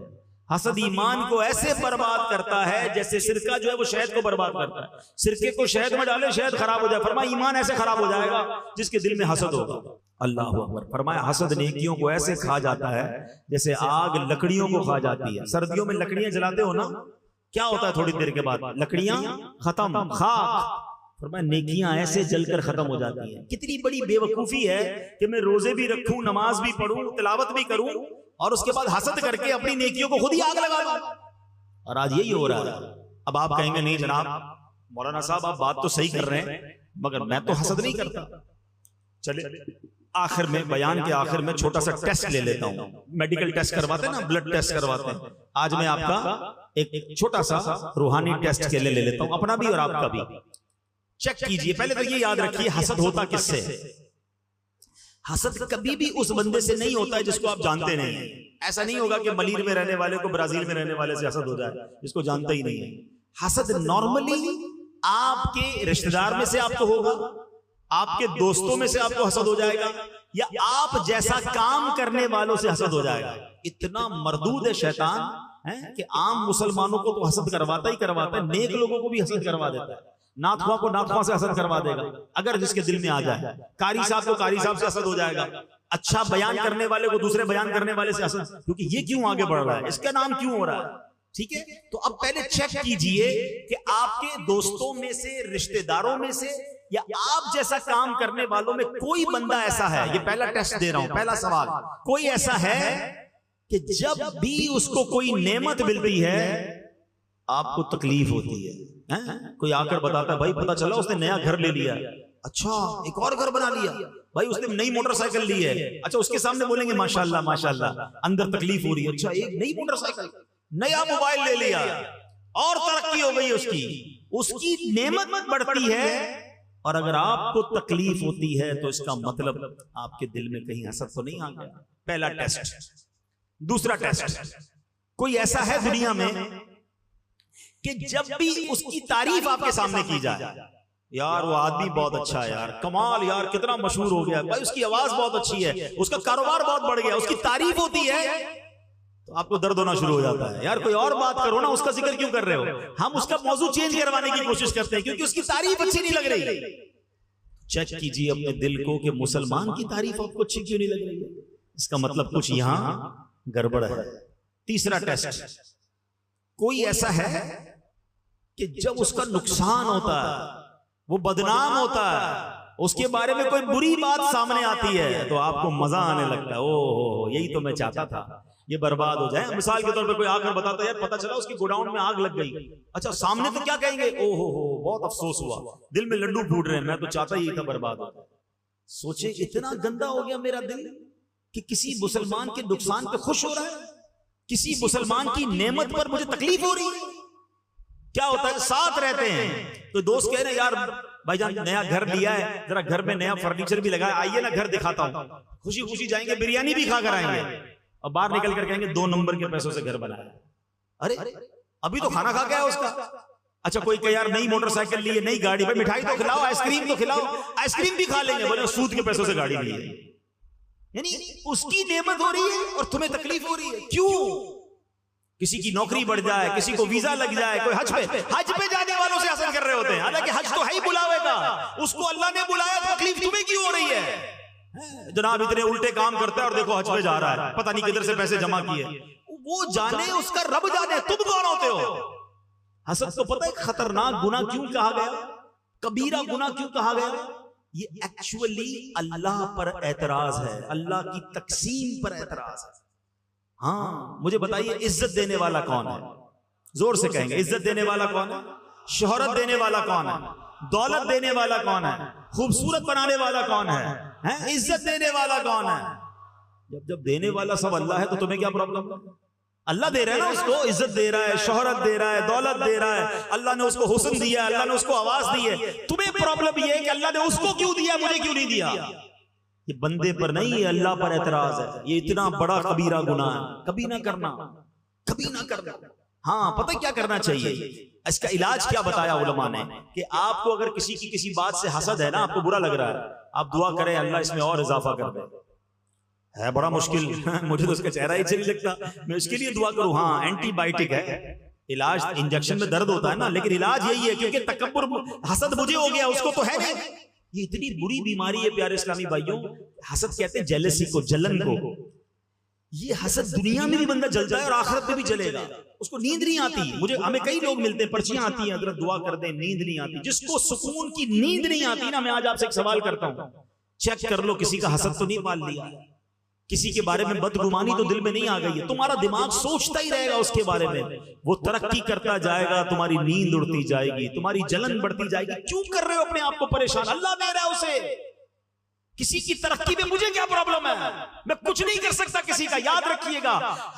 हसद ईमान को ऐसे बर्बाद करता है जैसे सिरका जो है वो शहद को बर्बाद करता है। सिरके को शहद में डाले शहद खराब हो जाए, फरमाया ईमान ऐसे खराब हो जाएगा जिसके दिल में हसद होगा। अल्लाह अकबर। फरमाया हसद नेकियों को ऐसे खा जाता है जैसे आग लकड़ियों को खा जाती है। सर्दियों में लकड़ियां जलाते हो ना, क्या होता है थोड़ी देर के बाद लकड़ियां खत्म, खाक, फरमाया नेकियां ऐसे जलकर खत्म हो जाती हैं। कितनी बड़ी बेवकूफी है कि मैं रोजे भी रखूं, नमाज भी पढ़ूं, तिलावत भी करूं और उसके बाद हसद करके अपनी नेकियों को खुद ही आग लगा दूं। और आज यही हो रहा है। अब आप कहेंगे नहीं जनाब मौलाना साहब आप बात तो सही कर रहे हैं मगर मैं तो हसद नहीं करता। चले आखिर में बयान के आखिर में छोटा सा टेस्ट ले लेता हूं। मेडिकल टेस्ट करवाते हैं ना, ब्लड टेस्ट करवाते हैं। आज मैं आपका एक छोटा सा रूहानी टेस्ट के लिए ले लेता हूं, अपना भी और आपका भी। चेक कीजिए। पहले तो ये याद रखिए हसद होता किससे है। हसद कभी भी उस बंदे से नहीं होता है जिसको आप जानते नहीं है। ऐसा नहीं होगा कि मलीर में रहने वाले को ब्राजील में रहने वाले से हसद हो जाए जिसको जानते ही नहीं है। हसद नॉर्मली आपके रिश्तेदार में से आपको होगा, आपके दोस्तों में से आपको हसद हो जाएगा, या आप जैसा काम करने वालों से हसद हो जाएगा। इतना मरदूद है शैतान है कि आम मुसलमानों को तो हसद करवाता ही करवाता है, नेक लोगों को भी हसद करवा देता है। नाथुआ को नाथुआ से हसद करवा देगा अगर जिसके दिल में आ जाए। कारी साहब को कारी साहब से हसद हो जाएगा। अच्छा बयान करने वाले को दूसरे बयान करने वाले से हसद, क्योंकि ये क्यों आगे बढ़ रहा है, इसका नाम क्यों हो रहा है। ठीक है, तो अब पहले चेक कीजिए कि आपके दोस्तों में से, रिश्तेदारों में से, या आप जैसा काम करने वालों में कोई बंदा ऐसा है। ये पहला टेस्ट दे रहा हूं, पहला सवाल। कोई ऐसा है कि जब भी उसको कोई नेमत मिलती है आपको तकलीफ होती है? कोई आकर बताता है भाई पता चला उसने नया घर ले लिया, अच्छा एक और घर बना लिया, भाई उसने नई मोटरसाइकिल ली है, अच्छा उसके सामने बोलेंगे माशाल्लाह माशाल्लाह, अंदर तकलीफ हो रही है, अच्छा एक नई मोटरसाइकिल, नया मोबाइल ले लिया और तरक्की हो गई उसकी, उसकी नेमत बढ़ती है। और अगर आपको तकलीफ होती है तो इसका मतलब आपके दिल में कहीं हसद तो नहीं आ गया। पहला टेस्ट। दूसरा टेस्ट, कोई ऐसा है दुनिया में कि जब भी उसकी तारीफ आपके सामने की जाए, यार वो आदमी बहुत अच्छा है, यार कमाल, यार कितना मशहूर हो गया, भाई उसकी आवाज बहुत अच्छी है, उसका कारोबार बहुत बढ़ गया, उसकी तारीफ होती है तो आपको दर्द होना शुरू हो जाता है। यार कोई और बात करो ना, उसका जिक्र क्यों कर रहे हो। हम उसका मौजू चेंज करवाने की कोशिश करते हैं क्योंकि उसकी तारीफ अच्छी नहीं लग रही। चेक कीजिए अपने दिल को कि मुसलमान की तारीफ आपको अच्छी क्यों नहीं लग रही है, इसका मतलब कुछ यहां गड़बड़ है। तीसरा टेस्ट, कोई ऐसा है कि जब उसका नुकसान होता है, वो बदनाम होता है, उसके बारे में कोई बुरी बात सामने आती है तो आपको मजा आने लगता है, ओहो यही तो मैं चाहता था, ये बर्बाद हो जाए। मिसाल के तौर पे कोई आकर बताता है यार पता चला उसके गोडाउन में आग लग गई, अच्छा सामने तो क्या कहेंगे, ओहो हो बहुत अफसोस हुआ, दिल में लड्डू फूट रहे हैं, मैं तो चाहता ही था बर्बाद हो जाए। सोचे इतना गंदा हो गया मेरा दिल कि किसी मुसलमान के नुकसान पे खुश हो रहा है, किसी मुसलमान की नेमत पर मुझे तकलीफ हो रही है। क्या होता है, साथ रहते हैं तो दोस्त कह रहे हैं यार भाईजान नया घर लिया है, जरा घर में नया फर्नीचर भी लगाया, आइए ना घर दिखाता हूं, खुशी खुशी जाएंगे, बिरयानी भी खा कर आएंगे, और बाहर निकल कर कहेंगे 2 नंबर के पैसों से घर बनाया। अरे अभी तो खाना खा गया उसका। अच्छा कोई कहे यार नई मोटरसाइकिल ली है, नई गाड़ी, भाई मिठाई तो खिलाओ, आइसक्रीम तो खिलाओ, आइसक्रीम भी खा लेंगे, बोले सूद के पैसों से गाड़ी ली है। यानी उसकी नेमत हो रही है और तुम्हें तकलीफ हो रही है, क्यों? किसी की नौकरी बढ़ जाए, किसी को वीजा लग जाए, कोई हज पे जाने वालों से हसद कर रहे होते हैं, हालांकि हज तो है ही बुलावे का, उसको अल्लाह ने बुलाया, तकलीफ तुम्हें क्यों हो रही है? जनाब इतने उल्टे काम करता है और देखो हज पे जा रहा है, पता नहीं किधर से पैसे जमा किए, वो जाने, उसका रब जाने, तुम कौन होते हो? हसद तो पता है खतरनाक गुनाह क्यों कहा गया, कबीरा गुनाह क्यों कहा गया? ये एक्चुअली अल्लाह पर एतराज है, अल्लाह की तकसीम पर एतराज है। हाँ मुझे बताइए इज्जत देने वाला कौन है? जोर से कहेंगे इज्जत देने वाला कौन है? शोहरत देने वाला कौन है? दौलत देने वाला कौन है? खूबसूरत बनाने वाला कौन है? हैं? इज्जत देने वाला कौन है? जब देने वाला सब अल्लाह है तो तुम्हें क्या प्रॉब्लम है? अल्लाह दे रहा है ना उसको, इज्जत दे रहा है, शोहरत दे रहा है, दौलत दे रहा है, अल्लाह ने उसको हुस्न दिया, अल्लाह ने उसको आवाज दी है। तुम्हें प्रॉब्लम ये है कि अल्लाह ने उसको क्यों दिया, मुझे क्यों नहीं दिया? ये बंदे पर नहीं, ये अल्लाह पर एतराज है। ये इतना बड़ा कबीरा गुनाह है, कभी ना करना, कभी ना करना। हाँ पता क्या करना चाहिए, इसका इलाज क्या बताया उलमा ने कि आपको अगर किसी की किसी बात से हसद है ना, आपको बुरा लग रहा है, आप दुआ करें अल्लाह इसमें और इजाफा कर दे। है बड़ा मुश्किल मुझे तो उसका चेहरा ही अच्छा नहीं लगता, मैं उसके लिए दुआ करूं। हाँ एंटीबायोटिक है, इलाज इंजेक्शन में दर्द होता है ना, लेकिन इलाज यही है क्योंकि तकब्बुर, हसद मुझे हो गया, उसको तो है नहीं। ये इतनी बुरी बीमारी है प्यारे इस्लामी भाइयों, हसद कहते हैं जेलसी को, जलन को। ये हसद दुनिया में भी बंदा जलता है और आखिरत में भी जलेगा। उसको नींद नहीं आती। हमें कई लोग मिलते हैं, पर्चियां आती हैं, हजरत दुआ कर दें, नींद नहीं आती। जिसको सुकून की नींद नहीं आती ना, मैं आज आपसे एक सवाल करता हूं, चेक कर लो किसी का हसद तो नहीं पाल लिया, किसी के बारे में बदगुमानी तो दिल में नहीं आ गई है। तुम्हारा दिमाग सोचता ही रहेगा उसके बारे में, वो तरक्की करता जाएगा, तुम्हारी नींद उड़ती जाएगी, तुम्हारी जलन बढ़ती जाएगी। क्यों कर रहे हो अपने आप को परेशान? अल्लाह दे रहा है उसे। किसी की तरक्की में मुझे क्या प्रॉब्लम है? मैं कुछ नहीं कर सकता किसी का। याद रखिएगा,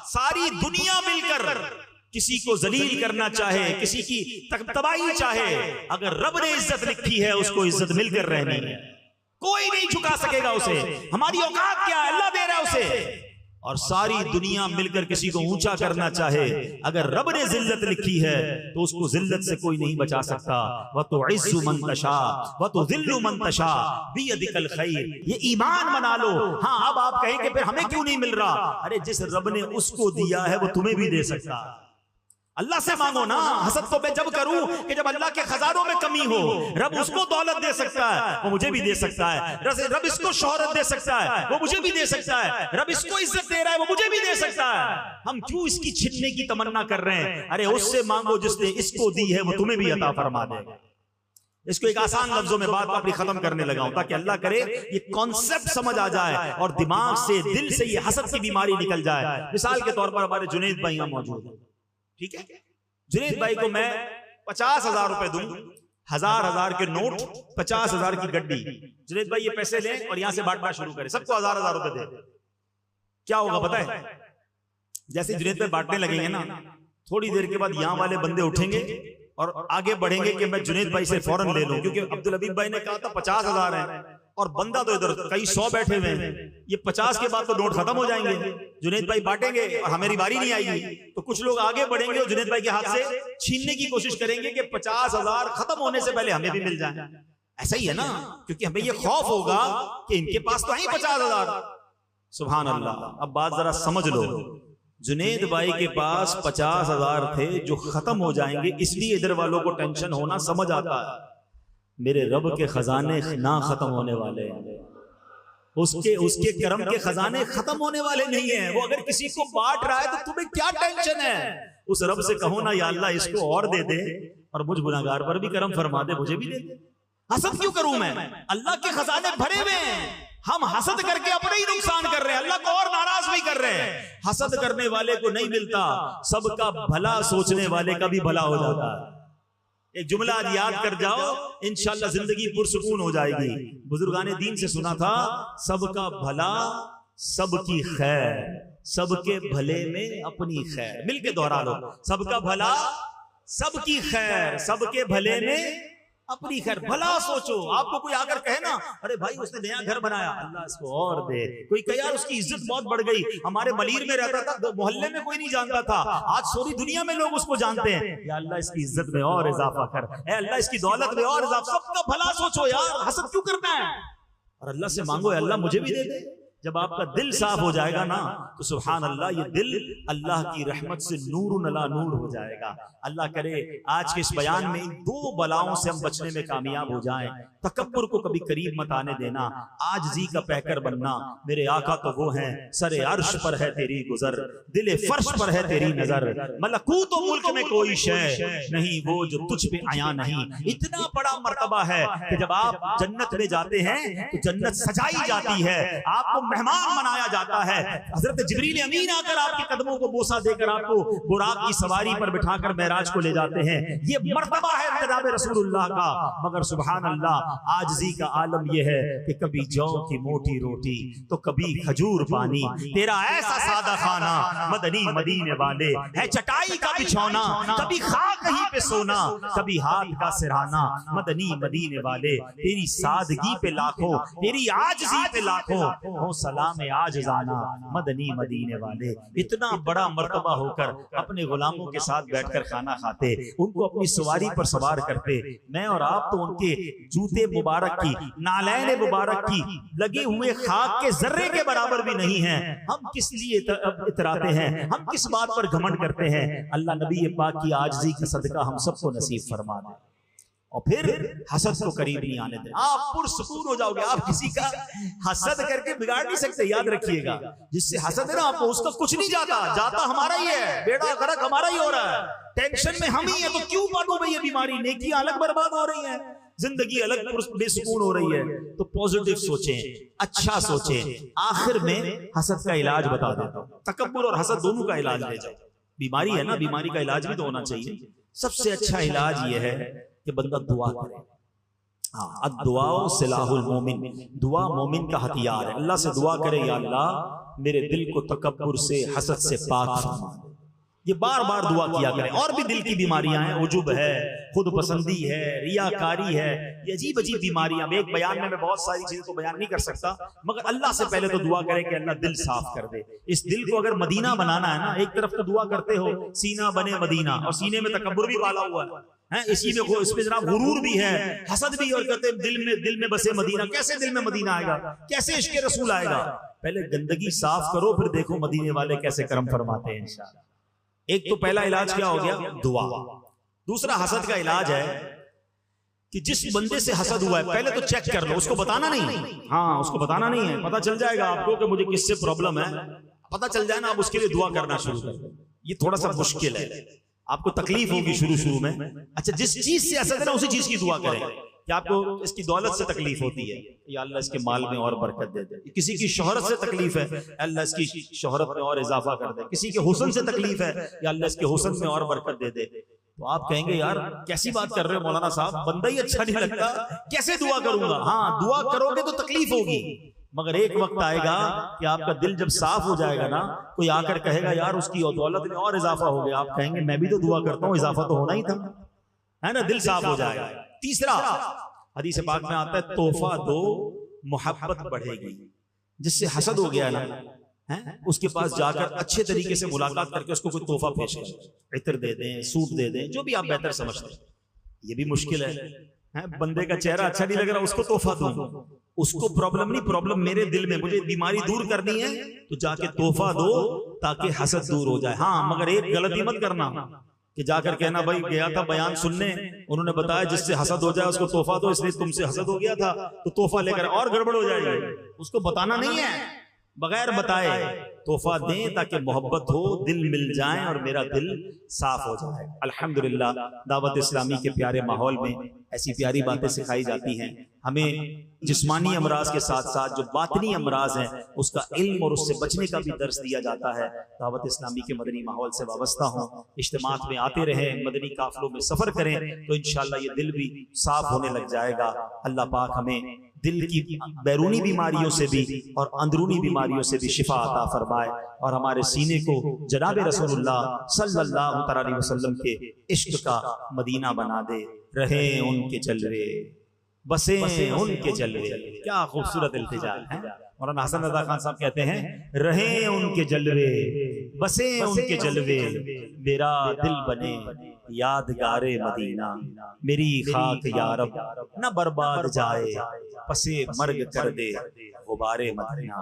सारी दुनिया मिलकर किसी को जलील करना चाहे, किसी की तबाही चाहे, अगर रब ने इज्जत लिखी है उसको इज्जत मिलकर रहनी है। कोई नहीं झुका सकेगा उसे। हमारी औकात क्या है? अल्लाह दे रहा है उसे। और सारी दुनिया मिलकर किसी को ऊंचा करना चाहे, अगर रब ने जिल्लत लिखी है तो उसको जिल्लत से कोई नहीं बचा सकता। व तो इज्जु मन तशा व तो जिल्लु मन तशा बियदिकल खैर। ये ईमान बना लो। हाँ, अब आप कहेंगे फिर हमें क्यों नहीं मिल रहा? अरे जिस रब ने उसको दिया है वो तुम्हें भी दे सकता है। अल्लाह से मांगो ना। हसद तो मैं जब करूं कि जब अल्लाह के खजानों में कमी हो। रब उसको दौलत दे सकता है, वो मुझे भी दे सकता है। रब इसको शोहरत दे सकता है, वो मुझे भी दे सकता है। रब इसको इज्जत दे रहा है, वो मुझे भी दे सकता है। हम क्यों इसकी छीनने की तमन्ना कर रहे हैं? अरे उससे मांगो जिसने इसको दी है, वो तुम्हें भी अता फरमा देगा। इसको एक आसान लफ्जों में बात अपनी खत्म करने लगा हूं, ताकि अल्लाह करे ये कॉन्सेप्ट समझ आ जाए और दिमाग से, दिल से ये हसद की बीमारी निकल जाए। मिसाल के तौर पर हमारे जुनैद भाई यहां मौजूद है, ठीक है? जुनैद भाई को मैं 50,000 रुपए दूं, हजार के नोट, 50,000 की गड्डी। जुनैद भाई ये पैसे लें और यहां से बांटना शुरू करें, सबको 1,000 रुपए दे। क्या होगा पता है? जैसे जुनैद भाई बांटने लगेंगे ना, थोड़ी देर के बाद यहां वाले बंदे उठेंगे और आगे बढ़ेंगे कि मैं जुनैद भाई से फौरन ले लूं, क्योंकि अब्दुल हबीब भाई ने कहा था 50,000 है और बंदा तो इधर कई 100 बैठे हुए हैं। ये 50 के बाद तो नोट खत्म हो जाएंगे। जुनैद भाई बांटेंगे और हमारी बारी नहीं आएगी, तो कुछ लोग आगे बढ़ेंगे और जुनैद भाई के हाथ से छीनने की कोशिश करेंगे कि 50,000 खत्म होने से पहले हमें भी मिल जाए। ऐसा ही है ना, क्योंकि हमें ये खौफ होगा कि इनके पास तो है 50,000। सुभान अल्लाह। अब बात जरा समझ लो, जुनैद भाई के पास 50,000 थे जो खत्म हो जाएंगे, इसलिए इधर वालों को टेंशन होना समझ आता है। मेरे रब के खजाने ना खत्म होने वाले हैं, उसके करम के खजाने खत्म होने वाले नहीं है। वो अगर किसी को बांट रहा है तो तुम्हें क्या टेंशन है? उस रब से कहो ना, या अल्लाह इसको और दे दे और मुझ गुनाहगार पर भी करम फरमा दे, मुझे भी दे दे। हसद क्यों करूं मैं? अल्लाह के खजाने भरे हुए हैं। हम हसद करके अपने ही नुकसान कर रहे हैं, अल्लाह को और नाराज भी कर रहे हैं। हसद करने वाले को नहीं मिलता, सबका भला सोचने वाले का भी भला हो जाता है। एक जुमला आज याद कर जाओ, इंशाअल्लाह जिंदगी पुरसुकून हो जाएगी। बुजुर्गाने दीन से सुना था, सबका भला सबकी खैर, सबके भले में अपनी खैर। मिलके दोहरा लो, सबका भला सबकी खैर, सबके भले में अपनी खैर। भला सोचो। आपको कोई आकर कहे ना, अरे भाई उसने नया घर बनाया, अल्लाह इसको और दे। कोई कहे यार उसकी इज्जत बहुत बढ़ गई, हमारे मलीर में रहता था, मोहल्ले में कोई नहीं जानता था, आज सारी दुनिया में लोग उसको जानते हैं। या अल्लाह इसकी इज्जत में और इजाफा कर, ए अल्लाह इसकी दौलत में और इजाफा। सबका भला सोचो यार, हसद क्यों करना है? और अल्लाह से मांगो, अल्लाह मुझे भी दे दे। जब आपका दिल साफ हो जाएगा ना, तो सुभान अल्लाह, ये दिल अल्लाह की रहमत से नूर अला नूर हो जाएगा। अल्लाह करे आज के इस बयान में इन 2 बलाओं से हम बचने में कामयाब हो जाएं। तकब्बुर को कभी करीब मत आने देना, आजिज़ी का पैकर बनना। मेरे आका तो वो हैं, सरे अर्श पर है तेरी गुजर, दिले फर्श पर है तेरी नजर, मलकूत व मुल्क में कोई शय नहीं वो जो तुझ पे आया नहीं। इतना बड़ा मर्तबा है कि जब आप जन्नत में जाते हैं तो जन्नत सजाई जाती है, आपको मेहमान बनाया जाता है। हजरत जिब्रील अमीन आकर आपके कदमों को बोसा देकर आपको बुराक की सवारी पर बिठाकर मेराज को ले जाते हैं। ये मर्तबा है जनाब रसूलुल्लाह का। मगर सुभान अल्लाह, आजिज़ी का आलम यह है कि कभी जौ की मोटी रोटी तो कभी खजूर पानी, तेरा ऐसा सादा खाना मदनी मदीने वाले है, चटाई का बिछौना कभी खाक कहीं पे सोना, कभी हाथ का सिरहाना मदनी मदीने वाले। तेरी सादगी पे लाखों, तेरी आजिज़ी पे लाखों, हो सलाम आजिज़ाना मदनी मदीने वाले। इतना बड़ा मर्तबा होकर अपने गुलामों के साथ बैठकर खाना खाते, उनको अपनी सवारी पर सवार करते। मैं और आप तो उनके जूते मुबारक की, नालैन मुबारक की लगे हुए खाक के जर्रे के बराबर भी नहीं हैं। हम किस लिए इतराते हैं? हम किस बात पर घमंड करते हैं? अल्लाह नबी पाक की आजिज़ी का सदका हम सबको नसीब फरमा दे। और फिर हसद को करीब नहीं आने देना। आप पुरसुकून हो जाओगे। आप किसी का हसद करके बिगाड़ नहीं सकते, याद रखिएगा। जिससे हसद है ना आपको, उसका कुछ नहीं जाता, जाता हमारा ही है, बेड़ा गर्क हमारा ही हो रहा है, टेंशन में हम ही है। तो क्यों बांटू भाई ये बीमारी? नेकी अलग बर्बाद हो रही है, जिंदगी अलग बेसुकून हो रही है। तो पॉजिटिव सोचें, अच्छा सोचें। आखिर में हसद का इलाज बता देता हूं। तकब्बुर और हसद दोनों का इलाज ले जाओ। बीमारी है ना, बीमारी का इलाज भी तो होना चाहिए। सबसे अच्छा इलाज ये है कि बंदा दुआ करे। हाँ, दुआ सिलाहुल मोमिन, दुआ मोमिन का हथियार है। अल्लाह से दुआ करे, या अल्लाह मेरे दिल को तकब्बुर से, हसद से पाक फरमा। ये बार बार दुआ किया करें। और भी दिल की बीमारियां हैं, उजुब है, खुद पसंदी है, रियाकारी है, ये अजीब अजीब बीमारियां। एक बयान में मैं बहुत सारी चीजों को बयान नहीं कर सकता, मगर अल्लाह से पहले तो दुआ करें कि अल्लाह दिल साफ कर दे। इस दिल को अगर मदीना बनाना है ना, एक तरफ तो दुआ करते हो सीना बने मदीना, और सीने में तकब्बुर भी पाला हुआ है, इसी में इसमें जनाब गुरूर भी है, हसद भी, और कहते हैं दिल में बसे मदीना। कैसे दिल में मदीना आएगा? कैसे इश्क़ रसूल आएगा? पहले गंदगी साफ करो, फिर देखो मदीने वाले कैसे करम फरमाते हैं इंशाअल्लाह। एक तो पहला इलाज क्या हो गया? दुआ। दूसरा हसद का इलाज है कि जिस बंदे से हसद हुआ है पहले तो चेक कर लो, उसको बताना नहीं। हाँ, उसको बताना नहीं है, पता चल जाएगा आपको कि मुझे किससे प्रॉब्लम है, पता चल जाए ना, आप उसके लिए दुआ करना शुरू कर दो। ये थोड़ा सा मुश्किल है, आपको तकलीफ होगी शुरू में। अच्छा, जिस चीज से हसद है ना, उसी चीज की दुआ करें। कि आपको इसकी दौलत से तकलीफ होती है, या अल्लाह इसके माल में और बरकत दे दे। किसी की शोहरत से तकलीफ है, अल्लाह इसकी शोहरत में और इजाफा कर दे। किसी के हुस्न से तकलीफ है, या अल्लाह इसके हुस्न में और बरकत दे दे। तो आप कहेंगे यार कैसी बात कर रहे हो मौलाना साहब, बंदा ही अच्छा नहीं लगता, कैसे दुआ करूंगा? हाँ, दुआ करोगे तो तकलीफ होगी, मगर एक वक्त आएगा कि आपका दिल जब साफ हो जाएगा ना, कोई आकर कहेगा यार उसकी दौलत में और इजाफा हो गया। आप कहेंगे मैं भी तो दुआ करता हूँ, इजाफा तो होना ही था, है ना, दिल साफ हो जाएगा। तीसरा, हदीस पाक में आता है तोहफा दो मोहब्बत बढ़ेगी। जिससे हसद हो गया ना, है, उसके पास जाकर अच्छे तरीके से मुलाकात करके उसको कोई तोहफा पेश करें, इत्र दे दें, सूट दे दें, जो भी आप बेहतर समझते हैं। ये भी मुश्किल है, बंदे का चेहरा अच्छा नहीं लग रहा, उसको तोहफा दूं, उसको प्रॉब्लम नहीं, प्रॉब्लम मेरे दिल में, मुझे बीमारी दूर करनी है, तो जाके तोहफा दो ताकि हसद दूर हो जाए। हाँ, मगर एक गलती मत करना कि जाकर कहना भाई गया था बयान सुनने, उन्होंने बताया जिससे हसद हो जाए उसको तोहफा दो, इसलिए तुमसे हसद हो गया था तो तोहफा लेकर, और गड़बड़ हो जाएगी। उसको बताना नहीं है, बगैर बताए तोहफा दें ताकि मोहब्बत हो, दिल मिल जाए और मेरा दिल साफ हो जाए। अल्हम्दुलिल्लाह, दावत इस्लामी के प्यारे माहौल में ऐसी प्यारी बातें सिखाई जाती हैं। हमें जिस्मानी अमराज के साथ साथ जो बातनी अमराज हैं उसका इल्म और उससे बचने का भी दर्स दिया जाता है। दावत इस्लामी के मदनी माहौल से वाबस्ता हों, इज्तिमात में आते रहें, मदनी काफिलों में सफर करें, तो इंशाअल्लाह ये दिल भी साफ होने लग जाएगा। अल्लाह पाक हमें दिल की बैरूनी बीमारियों से भी और अंदरूनी बीमारियों से भी शिफा अता फरमाए, और हमारे सीने को जनाब रसूलुल्लाह सल्लल्लाहु अलैहि वसल्लम के इश्क का मदीना बना दे। रहे उनके जलवे, बसे उनके जलवे। क्या खूबसूरत इल्तिजा है। मौलाना हसन रज़ा खान साहब कहते हैं, रहे उनके जलवे, बसे उनके जलवे, मेरा दिल बने यादगारे मदीना, मेरी खाक या रब न बर्बाद जाए, पसे मर्ग कर दे गुबारे मदीना।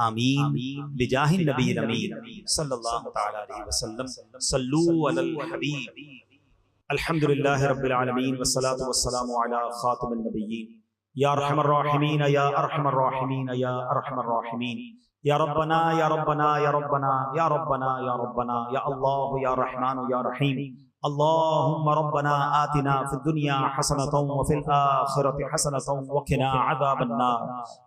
आमीन बिजाहि नबी अमीन सल्लल्लाहु तआला अलैहि वसल्लम। सल्लू अलल हबीब। अल्हम्दुलिल्लाहि रब्बिल आलमीन वस्सलातु वस्सलामु अला खातिमिन नबिय्यीन। या अरहमर राहिमीन या अरहमर राहिमीन या अरहमर राहिमीन। या रब्बना या रब्बना या रब्बना या रब्बना या रब्बना या अल्लाह या रहमान या रहीम। अल्लाहुम्मा रब्बना आतिना फिद दुनिया हसनतन व फिल आखिरति हसनतन व क़िना अज़ाबन नार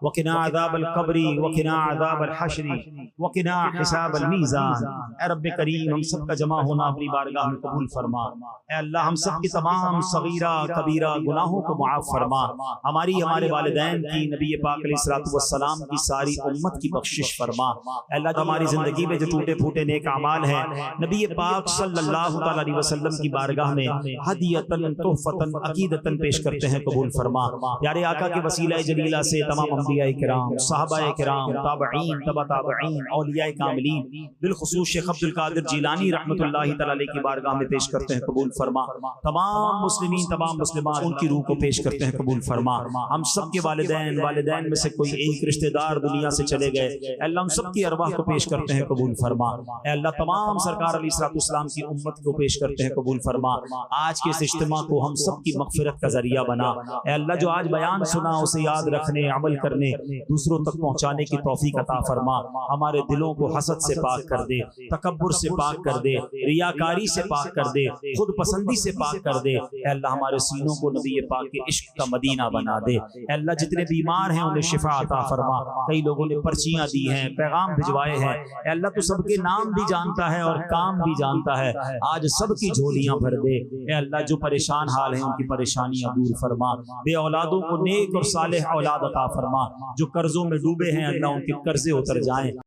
व क़िना अज़ाबल क़ब्रि व क़िना अज़ाबल हश्रि व क़िना हिसाबल मीज़ान। ए रब्बे करीम, हम सब का जमा होना अपनी बारगाह में कबूल फरमा। ए अल्लाह, हम सब की तमाम सगीरा कबीरा गुनाहों को माफ़ फरमा। हमारी, हमारे वालिदैन की, नबी पाक अलैहिस्सलातु वस्सलाम की सारी उम्मत की बख्शिश फरमा। अल्लाह, हमारी जिंदगी में जो टूटे फूटे नेक अमाल हैं, नबी पाक सल्लल्लाहु अलैहि वसल्लम की बारगाह में हदियतन तोहफतन अकीदतन पेश करते हैं, कबूल फरमा। यारे आका के वसीला जलीला से तमाम अंबिया किराम, सहाबाए किराम, ताबईन, तबा ताबईन, औलियाए कामिलीन, बिलखुसूस शेख अब्दुल कादिर जिलानी रहमतुल्लाहि तआला अलैहि की बारगाह में पेश करते हैं, कबूल फरमा। तमाम मुस्लिमीन, तमाम मुस्लिमात, उनकी रूह को पेश करते हैं, कबूल फरमा। हम सब के वालिदैन में से कोई एक रिश्तेदार दुनिया से चले गए, अल्लाह उन सब की अरवाह को पेश करते हैं, कबूल फरमा। अल्लाह, तमाम सरकार अलैहिस्सलातु वस्सलाम की उम्मत को पेश करते हैं, कबूल फरमा। आज के इस इज्तिमा को हम सब की मगफिरत का जरिया बना। ऐ अल्लाह जो आज बयान सुना उसे याद रखने, अमल करने, दूसरों तक पहुँचाने की तौफीक अता फरमा। हमारे दिलों को हसद से पाक कर दे, तकब्बुर से पाक कर दे, रियाकारी से पाक कर दे, खुद पसंदी से पाक कर दे। ऐ अल्लाह हमारे सीनों को नबी पाक के इश्क का मदीना बना दे। ऐ अल्लाह जितने बीमार हैं उन्हें शिफा अता फरमा। कई लोगों ने पर्चियां दी हैं, पैगाम भिजवाए हैं। ऐ अल्लाह तू सबके नाम भी जानता है और काम भी जानता है। आज सबकी झोलियां भर दे। ऐ अल्लाह जो परेशान हाल हैं उनकी परेशानियां दूर फरमा। बे औलादों को नेक और सालेह औलाद अता फरमा। जो कर्जों में डूबे हैं अल्लाह उनके कर्जे उतर जाएं।